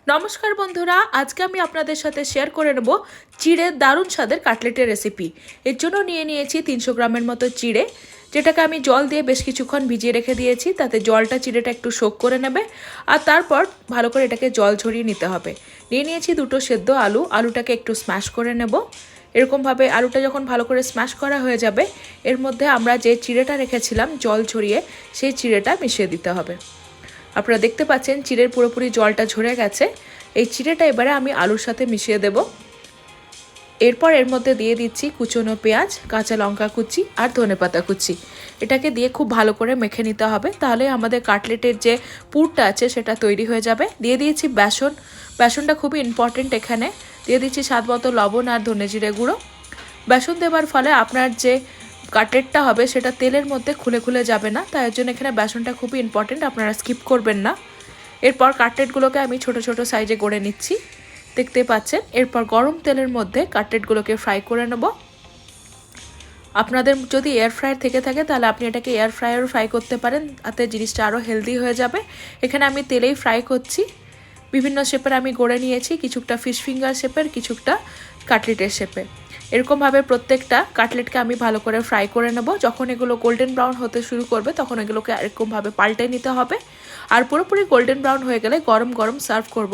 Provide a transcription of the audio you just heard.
নমস্কার বন্ধুরা, আজকে আমি আপনাদের সাথে শেয়ার করে নেব চিড়ের দারুণ স্বাদের কাটলেটের রেসিপি। এর জন্য নিয়ে নিয়েছি 300 গ্রামের মতো চিড়ে, যেটাকে আমি জল দিয়ে বেশ কিছুক্ষণ ভিজিয়ে রেখে দিয়েছি। তাতে জলটা চিড়েটা একটু সোক করে নেবে আর তারপর ভালো করে এটাকে জল ঝরিয়ে নিতে হবে। নিয়ে নিয়েছি দুটো সেদ্ধ আলু, আলুটাকে একটু স্ম্যাশ করে নেব। এরকমভাবে আলুটা যখন ভালো করে স্ম্যাশ করা হয়ে যাবে, এর মধ্যে আমরা যে চিড়েটা রেখেছিলাম জল ঝরিয়ে, সেই চিড়েটা মিশিয়ে দিতে হবে। আপনারা দেখতে পাচ্ছেন চিড়ের পুরোপুরি জলটা ঝরে গেছে। এই চিড়েটা এবারে আমি আলুর সাথে মিশিয়ে দেব। এরপর এর মধ্যে দিয়ে দিচ্ছি কুচনো পেঁয়াজ, কাঁচা লঙ্কা কুচি আর ধনেপাতা কুচি। এটাকে দিয়ে খুব ভালো করে মেখে নিতে হবে, তাহলে আমাদের কাটলেটের যে পুরটা আছে সেটা তৈরি হয়ে যাবে। দিয়ে দিয়েছি বেসন, বেসনটা খুবই ইম্পর্টেন্ট এখানে। দিয়ে দিচ্ছি স্বাদ মতো লবণ আর ধনে জিরে গুঁড়ো। বেসন দেওয়ার ফলে আপনার যে কাটলেটটা হবে সেটা তেলের মধ্যে খুলে খুলে যাবে না, তাই জন্য এখানে বেসনটা খুবই ইম্পর্টেন্ট, আপনারা স্কিপ করবেন না। এরপর কাটলেটগুলোকে আমি ছোট ছোট সাইজে গড়ে নিচ্ছি, দেখতে পাচ্ছেন। এরপর গরম তেলের মধ্যে কাটলেটগুলোকে ফ্রাই করে নেব। আপনাদের যদি এয়ার ফ্রায়ার থেকে থাকে তাহলে আপনি এটাকে এয়ার ফ্রায়ারও ফ্রাই করতে পারেন, তাতে জিনিসটা আরও হেলদি হয়ে যাবে। এখানে আমি তেলেই ফ্রাই করছি। বিভিন্ন শেপের আমি গড়ে নিয়েছি, কিছুটা ফিশ ফিঙ্গার শেপের, কিছুটা কাটলেটের শেপে। এরকমভাবে প্রত্যেকটা কাটলেটকে আমি ভালো করে ফ্রাই করে নেব। যখন এগুলো গোল্ডেন ব্রাউন হতে শুরু করবে তখন এগুলোকে এরকমভাবে পাল্টে নিতে হবে। আর পুরোপুরি গোল্ডেন ব্রাউন হয়ে গেলে গরম গরম সার্ভ করব।